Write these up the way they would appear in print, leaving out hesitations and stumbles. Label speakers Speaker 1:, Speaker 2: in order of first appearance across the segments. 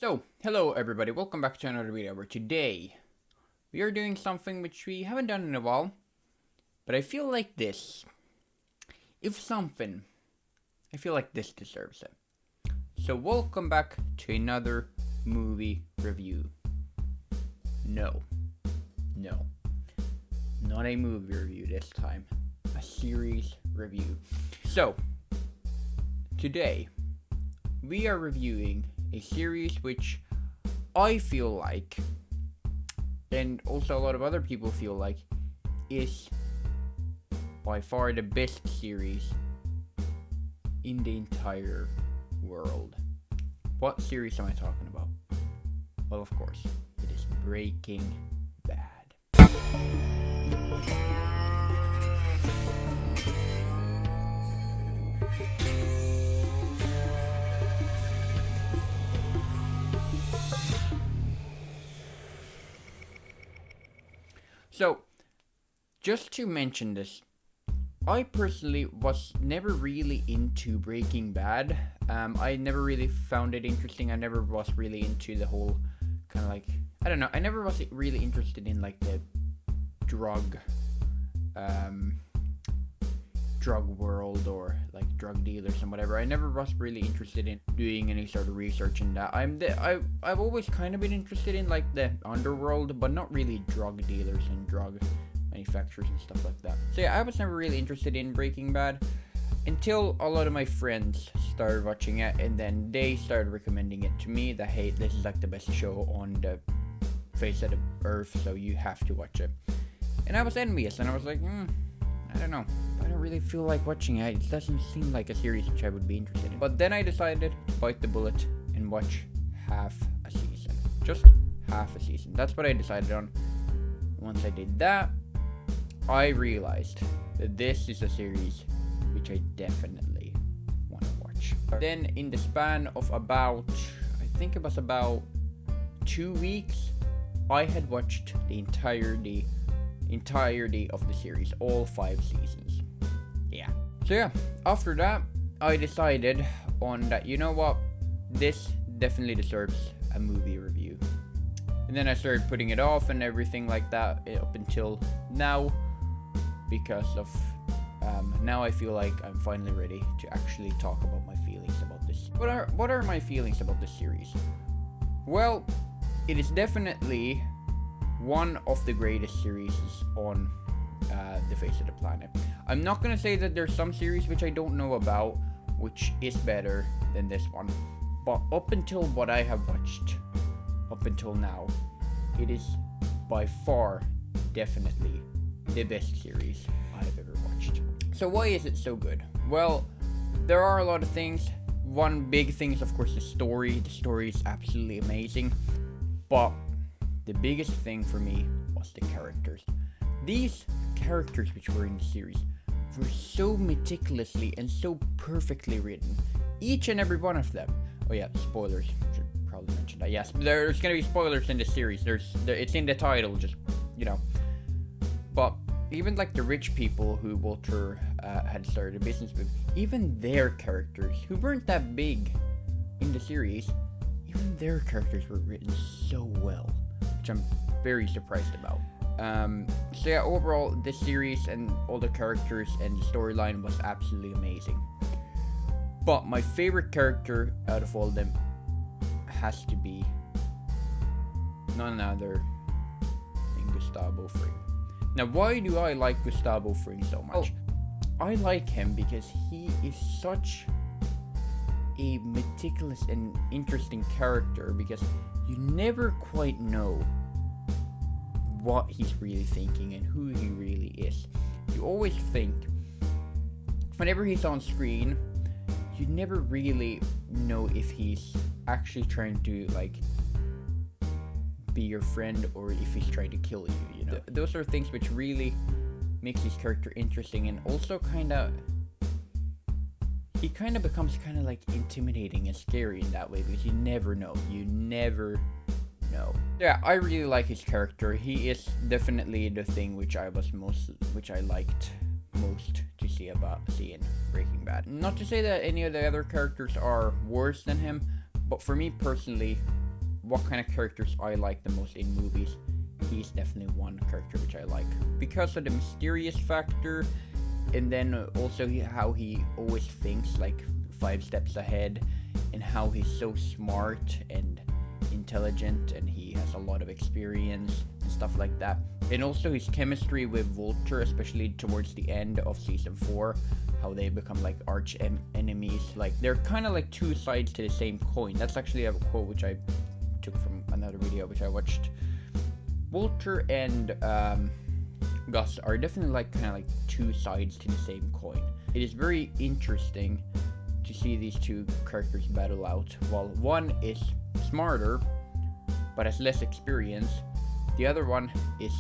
Speaker 1: So, hello everybody, welcome back to another video where today we are doing something which we haven't done in a while, but I feel like this, if something, I feel like this deserves it. So welcome back to another movie review. No, not a movie review this time, a series review. So, today we are reviewing a series which I feel like, and also a lot of other people feel like, is by far the best series in the entire world. What series am I talking about? Well, of course, it is Breaking Bad. So, just to mention this, I personally was never really into Breaking Bad. I never really found it interesting. I never was really into the whole kind of like, I don't know, I never was really interested in like the drug um, drug world or like drug dealers and whatever. I never was really interested in doing any sort of research in that. I've always kind of been interested in like the underworld, but not really drug dealers and drug manufacturers and stuff like that. So yeah, I was never really interested in Breaking Bad until a lot of my friends started watching it, and then they started recommending it to me that, hey, this is like the best show on the face of the earth, so you have to watch it. And I was envious, and I was like, I don't know. I don't really feel like watching it. It doesn't seem like a series which I would be interested in. But then I decided to bite the bullet and watch half a season. Just half a season. That's what I decided on. Once I did that, I realized that this is a series which I definitely want to watch. Then in the span of about, I think it was about 2 weeks, I had watched the entirety of the series, all 5 seasons. Yeah. So yeah, after that, I decided on that, you know what, this definitely deserves a movie review. And then I started putting it off and everything like that up until now, because of now I feel like I'm finally ready to actually talk about my feelings about this. What are my feelings about this series? Well, it is definitely one of the greatest series on the face of the planet. I'm not gonna say that there's some series which I don't know about which is better than this one, but up until what I have watched up until now, it is by far definitely the best series I've ever watched. So why is it so good? Well, there are a lot of things. One big thing is of course the story. The story is absolutely amazing, but the biggest thing for me was the characters. These characters which were in the series were so meticulously and so perfectly written. Each and every one of them. Oh yeah, spoilers. Should probably mention that. Yes, there's gonna be spoilers in the series. It's in the title, just, you know. But even like the rich people who Walter had started a business with, even their characters, who weren't that big in the series, even their characters were written so well, which I'm very surprised about. So yeah, overall, this series and all the characters and the storyline was absolutely amazing. But my favorite character out of all of them has to be none other than Gustavo Fring. Now, why do I like Gustavo Fring so much? I like him because he is such a meticulous and interesting character, because you never quite know what he's really thinking and who he really is. You always think, whenever he's on screen, you never really know if he's actually trying to like be your friend or if he's trying to kill you, you know. Those are things which really makes his character interesting, and also he kind of becomes kind of like intimidating and scary in that way, because you never know. Yeah, I really like his character. He is definitely the thing which I liked most to see in Breaking Bad. Not to say that any of the other characters are worse than him, but for me personally, what kind of characters I like the most in movies, he's definitely one character which I like because of the mysterious factor, and then also how he always thinks like 5 steps ahead, and how he's so smart and intelligent, and he has a lot of experience and stuff like that. And also his chemistry with Vulture, especially towards the end of season 4, how they become like arch enemies. Like they're kind of like two sides to the same coin. That's actually a quote which I took from another video which I watched. Vulture and Gus are definitely like kind of like two sides to the same coin. It is very interesting to see these two characters battle out. While one is smarter but has less experience, the other one is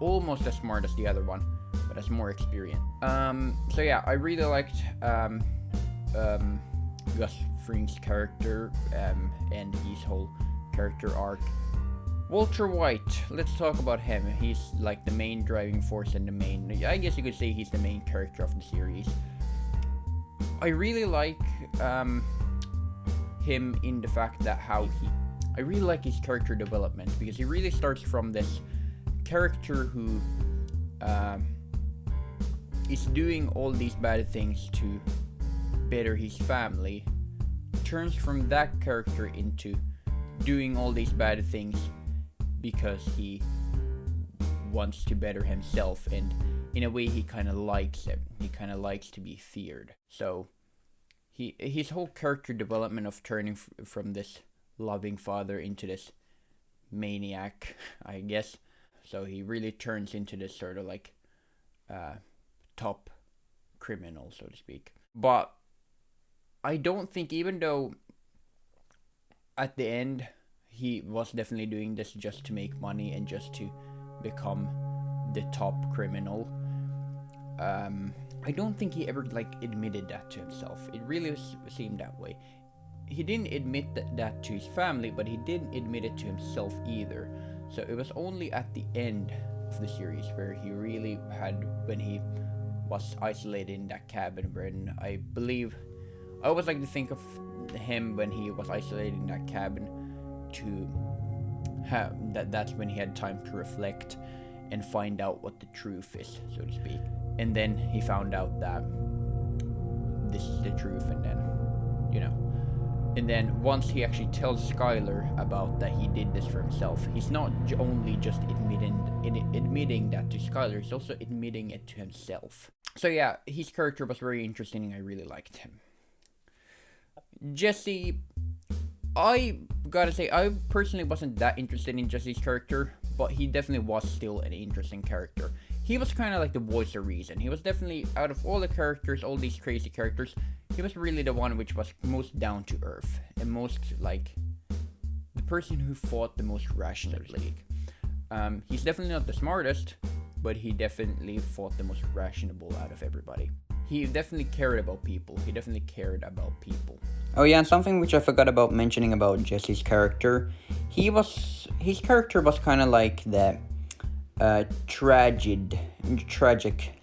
Speaker 1: almost as smart as the other one but has more experience. So yeah, I really liked Gus Fring's character and his whole character arc. Walter White, let's talk about him. He's like the main driving force and I guess you could say he's the main character of the series. I really like him in the fact that I really like his character development, because he really starts from this character who is doing all these bad things to better his family, turns from that character into doing all these bad things because he wants to better himself, and in a way he kind of likes it. He kind of likes to be feared. So his whole character development of turning from this loving father into this maniac, I guess. So he really turns into this sort of like top criminal, so to speak. But I don't think, even though at the end he was definitely doing this just to make money and just to become the top criminal, I don't think he ever like admitted that to himself. It really seemed that way. He didn't admit that to his family, but he didn't admit it to himself either. So it was only at the end of the series where he really had, when he was isolated in that cabin, when I believe, I always like to think of him when he was isolated in that cabin, to have that's when he had time to reflect and find out what the truth is, so to speak. And then he found out that this is the truth, and then, you know. And then once he actually tells Skyler about that he did this for himself, he's not only just admitting that to Skyler, he's also admitting it to himself. So yeah, his character was very interesting and I really liked him. Jesse, I gotta say, I personally wasn't that interested in Jesse's character, but he definitely was still an interesting character. He was kind of like the voice of reason. He was definitely, out of all the characters, all these crazy characters, he was really the one which was most down to earth and most like the person who fought the most rationally. He's definitely not the smartest, but he definitely fought the most rational out of everybody. He definitely cared about people.
Speaker 2: Oh yeah, and something which I forgot about mentioning about Jesse's character, his character was kind of like the tragic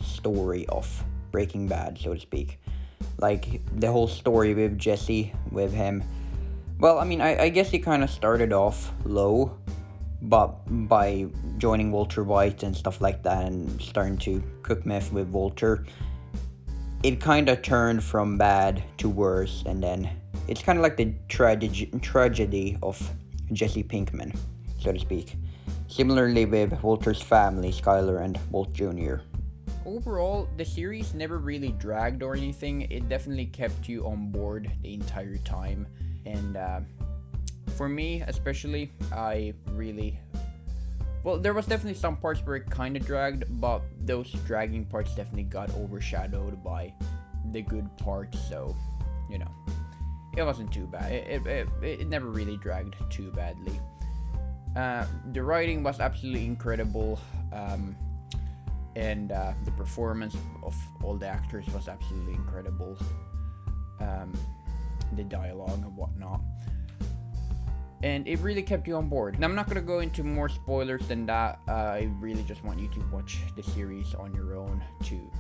Speaker 2: story of Breaking Bad, so to speak. Like the whole story with Jesse, with him. Well, I mean, I guess he kind of started off low, but by joining Walter White and stuff like that and starting to cook meth with Walter, it kind of turned from bad to worse, and then it's kind of like the tragedy of Jesse Pinkman, so to speak. Similarly with Walter's family, Skyler and Walt Jr.
Speaker 1: Overall, the series never really dragged or anything. It definitely kept you on board the entire time. And for me, especially, there was definitely some parts where it kind of dragged, but those dragging parts definitely got overshadowed by the good parts. So, you know, it wasn't too bad. It never really dragged too badly. The writing was absolutely incredible. And the performance of all the actors was absolutely incredible. The dialogue and whatnot. And it really kept you on board. Now, I'm not going to go into more spoilers than that. I really just want you to watch the series on your own to,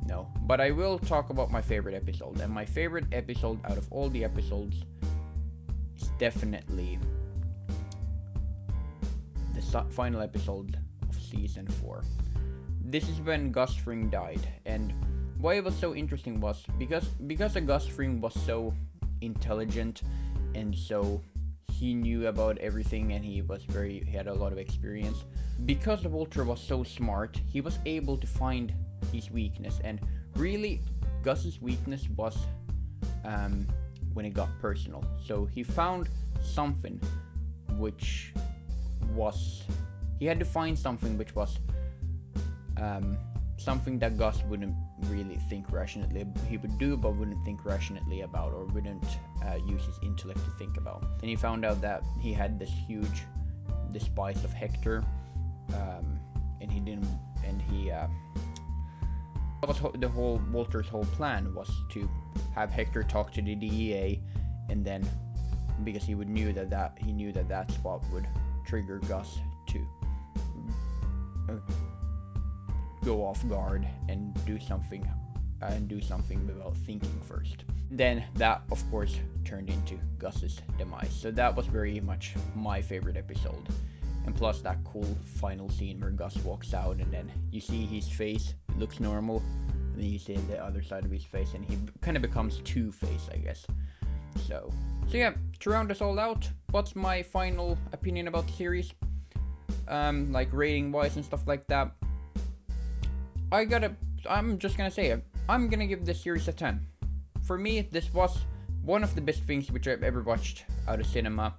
Speaker 1: know. But I will talk about my favorite episode. And my favorite episode out of all the episodes is definitely final episode of season 4. This is when Gus Fring died, and why it was so interesting was because Gus Fring was so intelligent, and so he knew about everything, and he had a lot of experience. Because Walter was so smart, he was able to find his weakness, and really Gus's weakness was when it got personal. So he found something which was, he had to find something which was something that Gus wouldn't really think rationally. He would do, but wouldn't think rationally about, or wouldn't use his intellect to think about. And he found out that he had this huge despise of Hector, and he didn't. And he Walter's whole plan was to have Hector talk to the DEA, and then because he knew that that's what would trigger Gus to go off guard and do something without thinking first. Then that, of course, turned into Gus's demise. So that was very much my favorite episode. And plus that cool final scene where Gus walks out, and then you see his face, it looks normal, and then you see the other side of his face, and he kind of becomes Two-Face, I guess. So yeah, to round us all out, what's my final opinion about the series? Like rating wise and stuff like that. I'm just gonna say it. I'm gonna give this series a 10. For me, this was one of the best things which I've ever watched out of cinema,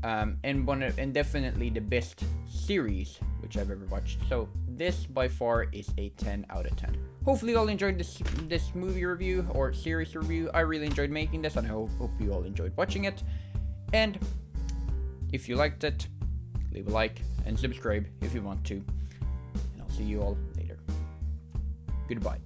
Speaker 1: and definitely the best series which I've ever watched. So this by far is a 10 out of 10. Hopefully you all enjoyed this movie review or series review. I really enjoyed making this, and I hope you all enjoyed watching it. And if you liked it, leave a like and subscribe if you want to. And I'll see you all later. Goodbye.